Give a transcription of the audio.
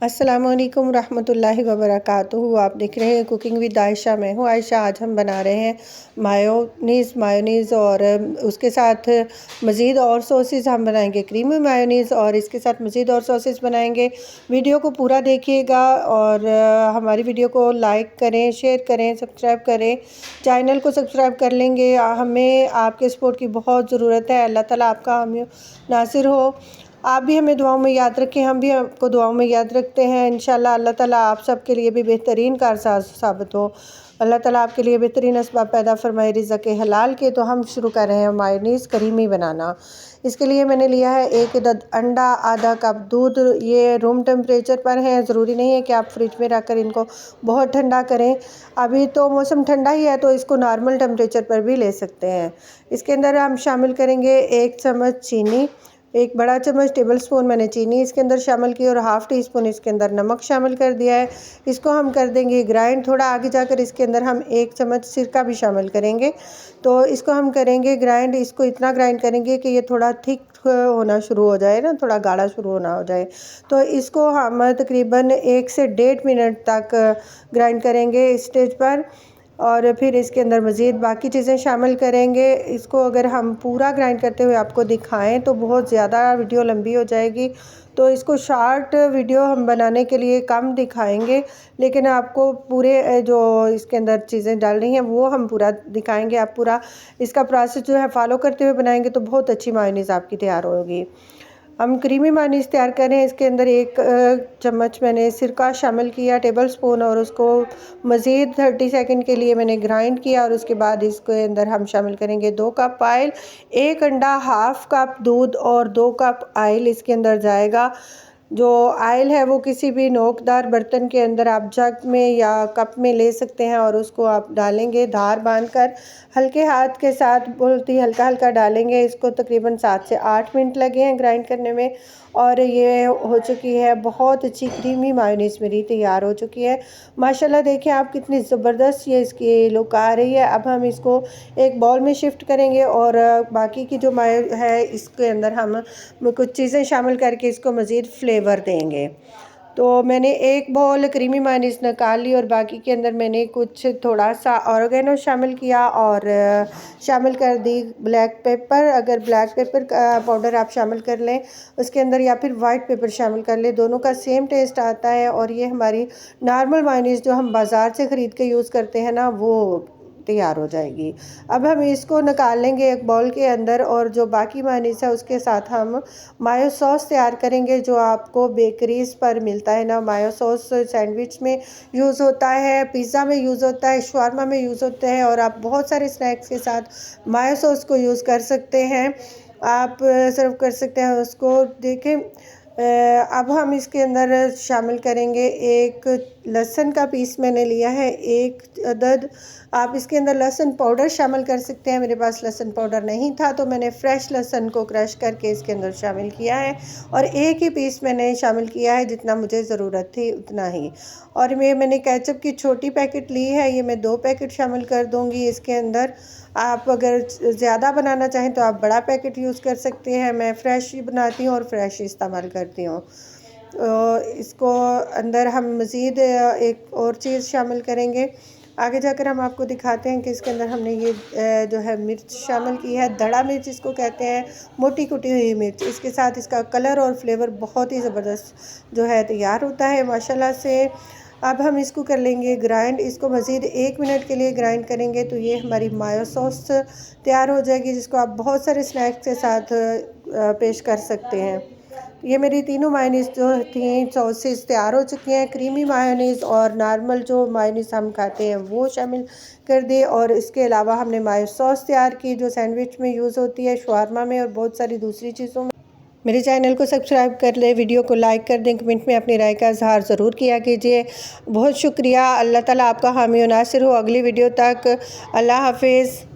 अस्सलामुअलैकुम रहमतुल्लाहि व बरकातुहू। आप देख रहे हैं कुकिंग विद आयशा। मैं हूँ आयशा। आज हम बना रहे हैं मायोनीज़ और उसके साथ मज़ीद और सॉसेस हम बनाएंगे, क्रीमी मायोनीज़, और इसके साथ मज़ीद और सॉसेस बनाएंगे। वीडियो को पूरा देखिएगा और हमारी वीडियो को लाइक करें, शेयर करें, सब्सक्राइब करें। चैनल को सब्सक्राइब कर लेंगे। हमें आपके सपोर्ट की बहुत ज़रूरत है। अल्लाह ताला आपका हामी नासिर हो। आप भी हमें दुआओं में याद रखें, हम भी आपको दुआओं में याद रखते हैं। इंशाल्लाह अल्लाह ताला आप सब के लिए भी बेहतरीन कारसाज साबित हो। अल्लाह ताला आपके लिए बेहतरीन असबाब पैदा फरमाए रिज़्क़ हलाल के। तो हम शुरू कर रहे हैं मायोनीज़ करीमी बनाना। इसके लिए मैंने लिया है 1 अदद अंडा, आधा कप दूध। ये रूम टेम्परेचर पर है, ज़रूरी नहीं है कि आप फ्रिज में रख कर इनको बहुत ठंडा करें। अभी तो मौसम ठंडा ही है तो इसको नॉर्मल टेम्परेचर पर भी ले सकते हैं। इसके अंदर हम शामिल करेंगे 1 चम्मच चीनी, 1 बड़ा चम्मच टेबल स्पून मैंने चीनी इसके अंदर शामिल की और हाफ़ टी स्पून इसके अंदर नमक शामिल कर दिया है। इसको हम कर देंगे ग्राइंड। थोड़ा आगे जाकर इसके अंदर हम 1 चम्मच सिरका भी शामिल करेंगे। तो इसको हम करेंगे ग्राइंड। इसको इतना ग्राइंड करेंगे कि ये थोड़ा थिक होना शुरू हो जाए ना, थोड़ा गाढ़ा शुरू होना हो जाए। तो इसको हम तकरीबन 1 से 1.5 मिनट तक ग्राइंड करेंगे इस स्टेज पर, और फिर इसके अंदर मज़ीद बाकी चीज़ें शामिल करेंगे। इसको अगर हम पूरा ग्राइंड करते हुए आपको दिखाएं तो बहुत ज़्यादा वीडियो लंबी हो जाएगी, तो इसको शॉर्ट वीडियो हम बनाने के लिए कम दिखाएंगे, लेकिन आपको पूरे जो इसके अंदर चीज़ें डाल रही हैं वो हम पूरा दिखाएंगे। आप पूरा इसका प्रोसेस जो है फॉलो करते हुए बनाएंगे तो बहुत अच्छी मायोनीज़ आपकी तैयार होगी। हम क्रीमी मायोनीज़ तैयार करें। इसके अंदर 1 चम्मच मैंने सिरका शामिल किया टेबल स्पून, और उसको मज़ीद 30 सेकंड के लिए मैंने ग्राइंड किया। और उसके बाद इसके अंदर हम शामिल करेंगे 2 कप ऑयल, 1 अंडा, हाफ़ कप दूध और 2 कप ऑयल इसके अंदर जाएगा। जो ऑयल है वो किसी भी नोकदार बर्तन के अंदर आप जग में या कप में ले सकते हैं, और उसको आप डालेंगे धार बांधकर हल्के हाथ के साथ, बहुत ही हल्का हल्का डालेंगे। इसको तकरीबन 7 से 8 मिनट लगे हैं ग्राइंड करने में, और ये हो चुकी है बहुत अच्छी क्रीमी मायोनीज़ मेरी तैयार हो चुकी है। माशाल्लाह देखें आप कितनी ज़बरदस्त ये इसकी लुक आ रही है। अब हम इसको एक बाउल में शिफ्ट करेंगे और बाकी की जो मायो है इसके अंदर हम कुछ चीज़ें शामिल करके इसको मज़ीद फ्लेवर देंगे। तो मैंने एक बाउल क्रीमी मायोनीज़ निकाल ली और बाकी के अंदर मैंने कुछ थोड़ा सा ऑरिगेनो शामिल किया और शामिल कर दी ब्लैक पेपर। अगर ब्लैक पेपर का पाउडर आप शामिल कर लें उसके अंदर, या फिर वाइट पेपर शामिल कर लें, दोनों का सेम टेस्ट आता है। और ये हमारी नॉर्मल मायोनीज़ जो हम बाज़ार से ख़रीद के यूज़ करते हैं ना, वो तैयार हो जाएगी। अब हम इसको निकाल लेंगे एक बाउल के अंदर, और जो बाकी मायोनीज़ है उसके साथ हम मायो सॉस तैयार करेंगे, जो आपको बेकरीज पर मिलता है ना। मायो सॉस सैंडविच में यूज़ होता है, पिज़्ज़ा में यूज़ होता है, शवारमा में यूज़ होता है, और आप बहुत सारे स्नैक्स के साथ मायो सॉस को यूज़ कर सकते हैं। आप सर्व कर सकते हैं उसको। देखें अब हम इसके अंदर शामिल करेंगे 1 लहसुन का पीस मैंने लिया है, 1 अदद। आप इसके अंदर लहसुन पाउडर शामिल कर सकते हैं। मेरे पास लहसुन पाउडर नहीं था तो मैंने फ्रेश लहसुन को क्रश करके इसके अंदर शामिल किया है, और 1 ही पीस मैंने शामिल किया है, जितना मुझे ज़रूरत थी उतना ही। और मैंने केचप की छोटी पैकेट ली है, ये मैं 2 पैकेट शामिल कर दूँगी इसके अंदर। आप अगर ज़्यादा बनाना चाहें तो आप बड़ा पैकेट यूज़ कर सकते हैं। मैं फ़्रेश ही बनाती हूँ और फ़्रेश ही इस्तेमाल करती हूँ। इसको अंदर हम मज़ीद एक और चीज़ शामिल करेंगे। आगे जाकर हम आपको दिखाते हैं कि इसके अंदर हमने ये जो है मिर्च शामिल की है, दड़ा मिर्च इसको कहते हैं, मोटी कुटी हुई मिर्च। इसके साथ इसका कलर और फ्लेवर बहुत ही ज़बरदस्त जो है तैयार होता है माशाल्लाह से। अब हम इसको कर लेंगे ग्राइंड। इसको मज़ीद 1 मिनट के लिए ग्राइंड करेंगे तो ये हमारी मायो सॉस तैयार हो जाएगी, जिसको आप बहुत सारे स्नैक्स के साथ पेश कर सकते हैं। ये मेरी तीनों मायोनीज़ जो थी सॉसेस तैयार हो चुकी हैं। क्रीमी मायोनीज़ और नॉर्मल जो मायोनीज़ हम खाते हैं वो शामिल कर दी, और इसके अलावा हमने मायो सॉस तैयार की जो सैंडविच में यूज़ होती है, शवारमा में और बहुत सारी दूसरी चीज़ों में। मेरे चैनल को सब्सक्राइब कर लें, वीडियो को लाइक कर दें, कमेंट में अपनी राय का इज़हार ज़रूर किया कीजिए। बहुत शुक्रिया। अल्लाह ताला आपका हामी और नासिर हो। अगली वीडियो तक अल्लाह हाफिज़।